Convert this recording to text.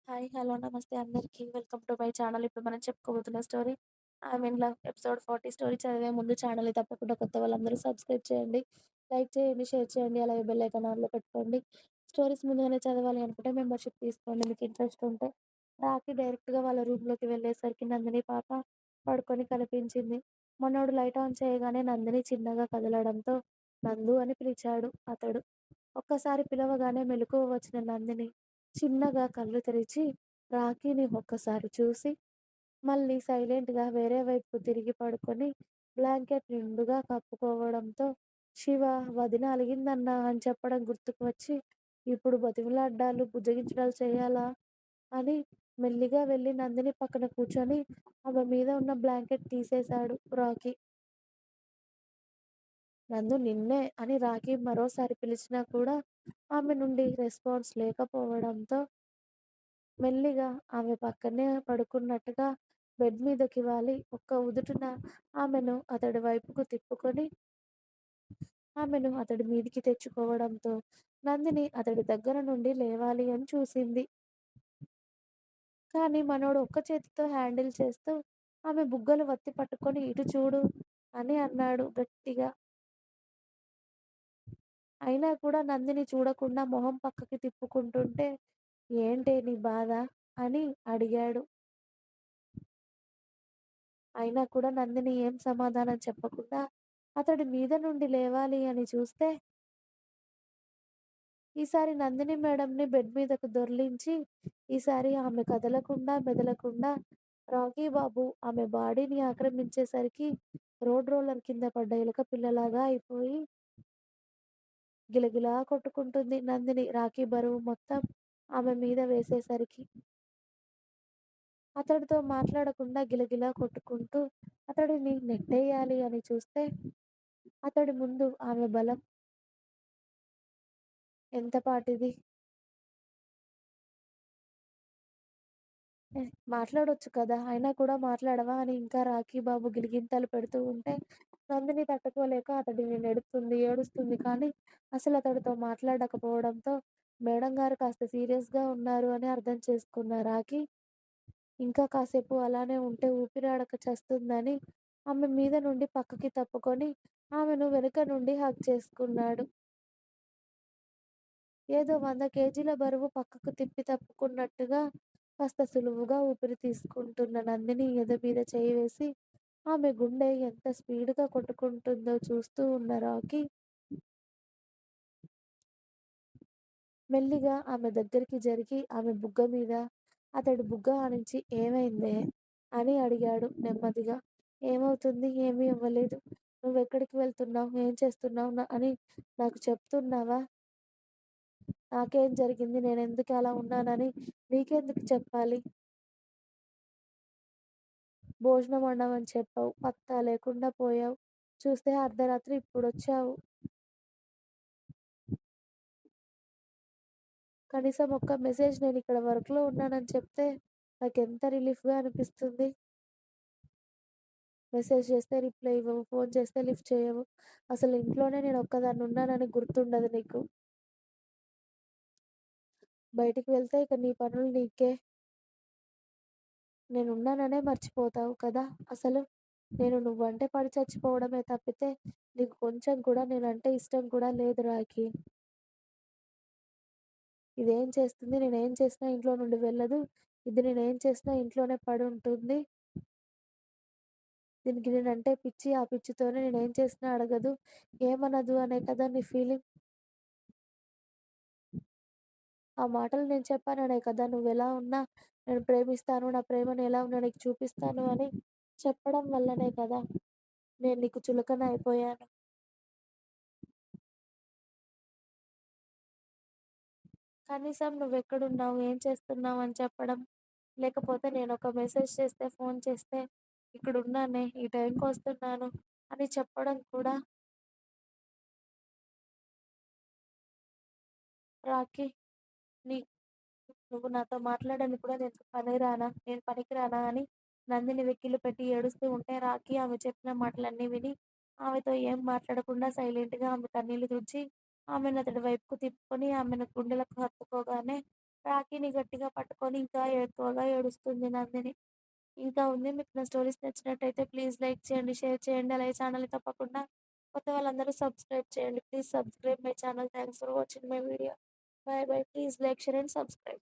Hi. Hello. నమస్తే అందరికీ. Welcome to my channel. ఇప్పుడు మనం చెప్పుకోబోతున్న story 'I'm in love' episode 40. Story చదివే ముందు ఛానల్‌ని తప్పకుండా కొత్త వాళ్ళందరూ సబ్స్క్రైబ్ చేయండి. లైక్ చేయండి, షేర్ చేయండి. అలాగే బెల్ ఐకాన్ ఆన్‌లో పెట్టుకోండి. స్టోరీస్ ముందుగానే చదవాలి అనుకుంటే మెంబర్‌షిప్ తీసుకోండి మీకు ఇంట్రెస్ట్ ఉంటే. రాఖీ డైరెక్ట్‌గా వాళ్ళ రూమ్‌లోకి వెళ్ళేసరికి నందిని పాప పడుకొని కనిపించింది. మనోడు లైట్ ఆన్ చేయగానే నందిని చిన్నగా కదలడంతో నందు అని పిలిచాడు అతడు. ఒక్కసారి పిలవగానే మెలకువ వచ్చిన నందిని చిన్నగా కళ్ళు తెరిచి రాకీని ఒక్కసారి చూసి మళ్ళీ సైలెంట్‌గా వేరే వైపుకు తిరిగి పడుకొని బ్లాంకెట్ నిండుగా కప్పుకోవడంతో శివ వదిన అలిగిందన్నా అని చెప్పడం గుర్తుకు వచ్చి ఇప్పుడు బతిమిలాడ్డాలు, బుజ్జగించడాలు చేయాలా అని మెల్లిగా వెళ్ళి నందిని పక్కన కూర్చొని ఆమె మీద ఉన్న బ్లాంకెట్ తీసేశాడు రాకీ. నందు నిన్నే అని రాకీ మరోసారి పిలిచినా కూడా ఆమె నుండి రెస్పాన్స్ లేకపోవడంతో మెల్లిగా ఆమె పక్కనే పడుకున్నట్టుగా బెడ్ మీదకి వాలి ఒక్క ఉదుటున ఆమెను అతడి వైపుకు తిప్పుకొని ఆమెను అతడి మీదికి తెచ్చుకోవడంతో నందిని అతడి దగ్గర నుండి లేవాలి అని చూసింది. కానీ మనోడు ఒక్క చేతితో హ్యాండిల్ చేస్తూ ఆమె బుగ్గలు వత్తి పట్టుకొని ఇటు చూడు అని అన్నాడు గట్టిగా. అయినా కూడా నందిని చూడకుండా మొహం పక్కకి తిప్పుకుంటుంటే ఏంటే నీ బాధ అని అడిగాడు. అయినా కూడా నందిని ఏం సమాధానం చెప్పకుండా అతడి మీద నుండి లేవాలి అని చూస్తే ఈసారి నందిని మేడంని బెడ్ మీదకు దొర్లించి ఈసారి ఆమె కదలకుండా మెదలకుండా రాకీ బాబు ఆమె బాడీని ఆక్రమించేసరికి రోడ్ రోలర్ కింద పడ్డ ఎలుక పిల్లలాగా అయిపోయి గిలగిలా కొట్టుకుంటుంది నందిని రాకీ బరువు మొత్తం ఆమె మీద వేసేసరికి. అతడితో మాట్లాడకుండా గిలగిలా కొట్టుకుంటూ అతడిని నెట్టేయాలి అని చూస్తే అతడి ముందు ఆమె బలం ఎంతపాటిది. మాట్లాడొచ్చు కదా! అయినా కూడా మాట్లాడవా అని ఇంకా రాకీ బాబు గిలిగింతలు పెడుతూ ఉంటే నందిని తట్టుకోలేక అతడిని నెడుతుంది, ఏడుస్తుంది. కానీ అసలతడితో మాట్లాడకపోవడంతో మేడం గారు కాస్త సీరియస్‌గా ఉన్నారు అని అర్థం చేసుకున్న రాకీ ఇంకా కాసేపు అలానే ఉంటే ఊపిరాడక చస్తుందని ఆమె మీద నుండి పక్కకి తప్పుకొని ఆమెను వెనుక నుండి హగ్ చేసుకున్నాడు. ఏదో 100 కేజీల బరువు పక్కకు తిప్పి తప్పుకున్నట్టుగా కాస్త సులువుగా ఊపిరి తీసుకుంటున్న నందిని ఎద మీద చేయి వేసి ఆమె గుండె ఎంత స్పీడుగా కొట్టుకుంటుందో చూస్తూ ఉన్న రాకీ మెల్లిగా ఆమె దగ్గరికి జరిగి ఆమె బుగ్గ మీద అతడి బుగ్గ ఆనించి ఏమైందే అని అడిగాడు నెమ్మదిగా. ఏమవుతుంది? ఏమీ అవ్వలేదు. నువ్వెక్కడికి వెళ్తున్నావు? ఏం చేస్తున్నావు? అని నాకు చెప్తున్నావా? నాకేం జరిగింది? నేనెందుకు అలా ఉన్నానని నీకెందుకు చెప్పాలి? భోజనం వండమని చెప్పావు. పత్తా లేకుండా పోయావు. చూస్తే అర్ధరాత్రి ఇప్పుడొచ్చావు. కనీసం ఒక్క మెసేజ్ నేనిక్కడ వర్క్‌లో ఉన్నానని చెప్తే నాకెంత రిలీఫ్‌గా అనిపిస్తుంది. మెసేజ్ చేస్తే రిప్లై ఇవ్వవు. ఫోన్ చేస్తే లిఫ్ట్ చేయవు. అసలు ఇంట్లోనే నేనొక్కదాన్ని ఉన్నానని గుర్తుండదు నీకు. బయటికి వెళ్తే ఇక నీ పనులు నీకే. నేనున్నాననే మర్చిపోతావు కదా అసలు. నేను నువ్వంటే పడి చచ్చిపోవడమే తప్పితే నీకు కొంచెం కూడా నేనంటే ఇష్టం కూడా లేదు రాఖీ. ఇదేం చేస్తుంది? నేనేం చేసినా ఇంట్లో నుండి వెళ్ళదు. ఇది నేనేం చేసినా ఇంట్లోనే పడుంటుంది. దీనికి నేనంటే పిచ్చి. ఆ పిచ్చితోనే నేనేం చేసినా అడగదు. ఏమనదు అనే కదా నీ ఫీలింగ్. ఆ మాటలు నేను చెప్పాననే కదా నువ్వెలా ఉన్నా నేను ప్రేమిస్తాను. నా ప్రేమను ఎలా ఉన్నా నీకు చూపిస్తాను అని చెప్పడం వల్లనే కదా నేను నీకు చులకన అయిపోయాను. కనీసం నువ్వెక్కడున్నావు? ఏం చేస్తున్నావు? అని చెప్పడం. లేకపోతే నేనొక మెసేజ్ చేస్తే, ఫోన్ చేస్తే ఇక్కడున్నానే, ఈ టైంకొస్తున్నాను అని చెప్పడం కూడా రాఖీ నీ నువ్వు నాతో మాట్లాడని కూడా నేను పనికిరానా? నేను పనికిరానా? అని నందిని వెక్కిళ్ళు పెట్టి ఏడుస్తూ ఉంటే రాఖీ ఆమె చెప్పిన మాటలన్నీ విని ఆమెతో ఏం మాట్లాడకుండా సైలెంట్‌గా ఆమె కన్నీళ్లు తుడిచి ఆమెను అతడి వైపుకు తిప్పుకొని ఆమెను గుండెలకు హత్తుకోగానే రాఖీని గట్టిగా పట్టుకొని ఇంకా ఎక్కువగా ఏడుస్తుంది నందిని. ఇంకా ఉంది. మీకు నా స్టోరీస్ నచ్చినట్టయితే ప్లీజ్ లైక్ చేయండి, షేర్ చేయండి. అలాగే ఛానల్‌ని తప్పకుండా కొత్త వాళ్ళందరూ సబ్స్క్రైబ్ చేయండి. Please subscribe my channel. Thanks for watching my video. By by. Please like, share and subscribe.